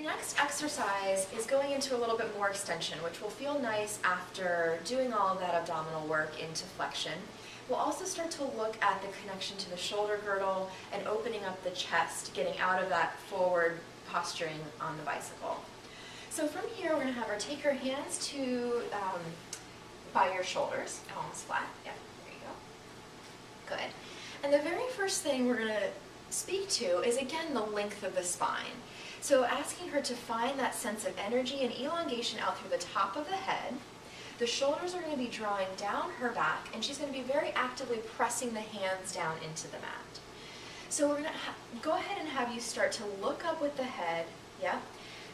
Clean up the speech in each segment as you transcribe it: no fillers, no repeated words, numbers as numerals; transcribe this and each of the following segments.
The next exercise is going into a little bit more extension, which will feel nice after doing all of that abdominal work into flexion. We'll also start to look at the connection to the shoulder girdle and opening up the chest, getting out of that forward posturing on the bicycle. So from here, we're going to have her take her hands to by your shoulders, palms flat. Yeah, there you go. Good. And the very first thing we're going to speak to is, again, the length of the spine. So asking her to find that sense of energy and elongation out through the top of the head. The shoulders are going to be drawing down her back, and she's going to be very actively pressing the hands down into the mat. So we're going to go ahead and have you start to look up with the head, yeah?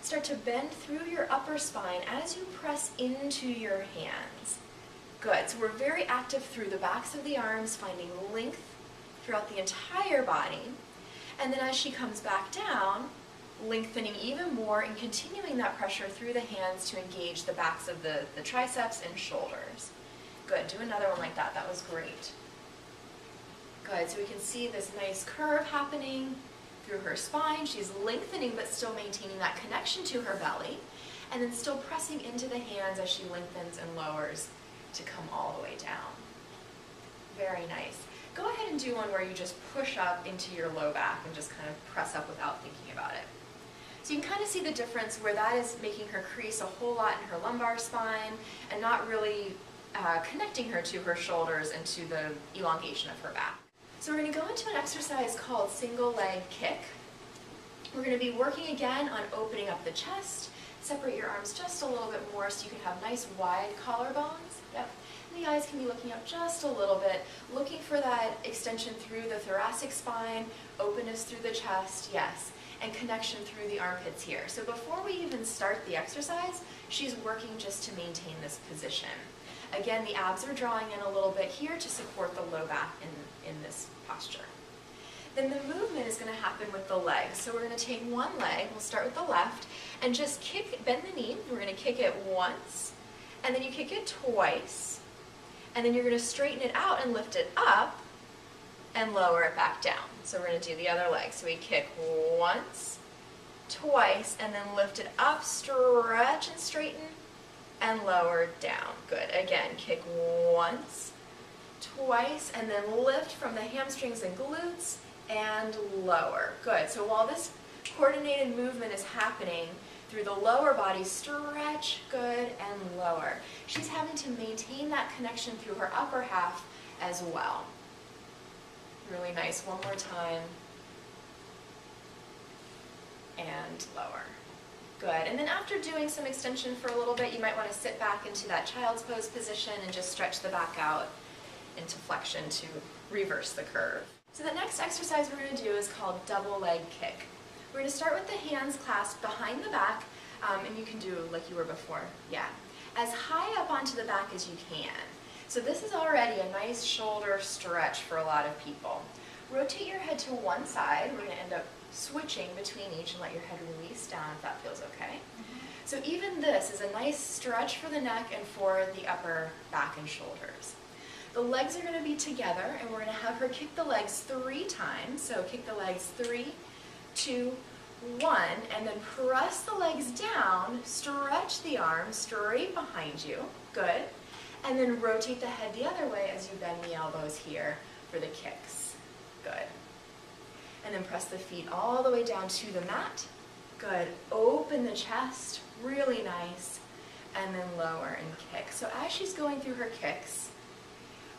Start to bend through your upper spine as you press into your hands. Good, so we're very active through the backs of the arms, finding length throughout the entire body. And then as she comes back down, lengthening even more and continuing that pressure through the hands to engage the backs of the triceps and shoulders. Good, do another one like that. That was great. Good, so we can see this nice curve happening through her spine. She's lengthening but still maintaining that connection to her belly, and then still pressing into the hands as she lengthens and lowers to come all the way down. Very nice. Go ahead and do one where you just push up into your low back and just kind of press up without thinking about it. So you can kind of see the difference where that is making her crease a whole lot in her lumbar spine and not really connecting her to her shoulders and to the elongation of her back. So we're going to go into an exercise called single leg kick. We're going to be working again on opening up the chest. Separate your arms just a little bit more so you can have nice wide collarbones. Yep. And the eyes can be looking up just a little bit, looking for that extension through the thoracic spine, openness through the chest, yes, and connection through the armpits here. So before we even start the exercise, she's working just to maintain this position. Again, the abs are drawing in a little bit here to support the low back in this posture. Then the movement is going to happen with the legs. So we're going to take one leg, we'll start with the left, and just kick, bend the knee. We're going to kick it once, and then you kick it twice, and then you're going to straighten it out and lift it up and lower it back down. So we're going to do the other leg. So we kick once, twice, and then lift it up, stretch and straighten, and lower down. Good. Again, kick once, twice, and then lift from the hamstrings and glutes and lower. Good. So while this coordinated movement is happening through the lower body, stretch, good, and lower. She's having to maintain that connection through her upper half as well. Really nice. One more time. And lower. Good. And then after doing some extension for a little bit, you might want to sit back into that child's pose position and just stretch the back out into flexion to reverse the curve. So the next exercise we're going to do is called double leg kick. We're going to start with the hands clasped behind the back, and you can do like you were before. Yeah. As high up onto the back as you can. So this is already a nice shoulder stretch for a lot of people. Rotate your head to one side. We're going to end up switching between each and let your head release down if that feels okay. So even this is a nice stretch for the neck and for the upper back and shoulders. The legs are going to be together, and we're going to have her kick the legs 3 times. So kick the legs 3, 2, 1, and then press the legs down, stretch the arms straight behind you. Good. And then rotate the head the other way as you bend the elbows here for the kicks. Good. And then press the feet all the way down to the mat. Good. Open the chest, really nice. And then lower and kick. So as she's going through her kicks,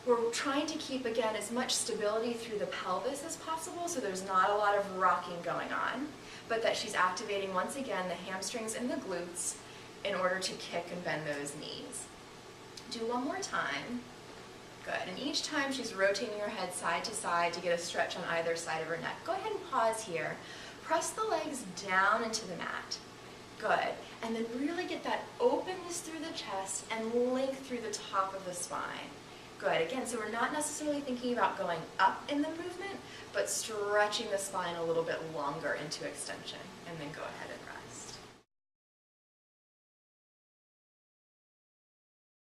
we're trying to keep, again, as much stability through the pelvis as possible, so there's not a lot of rocking going on, but that she's activating, once again, the hamstrings and the glutes in order to kick and bend those knees. Do one more time. Good. And each time she's rotating her head side to side to get a stretch on either side of her neck. Go ahead and pause here. Press the legs down into the mat. Good. And then really get that openness through the chest and length through the top of the spine. Good. Again, so we're not necessarily thinking about going up in the movement, but stretching the spine a little bit longer into extension. And then go ahead and rest.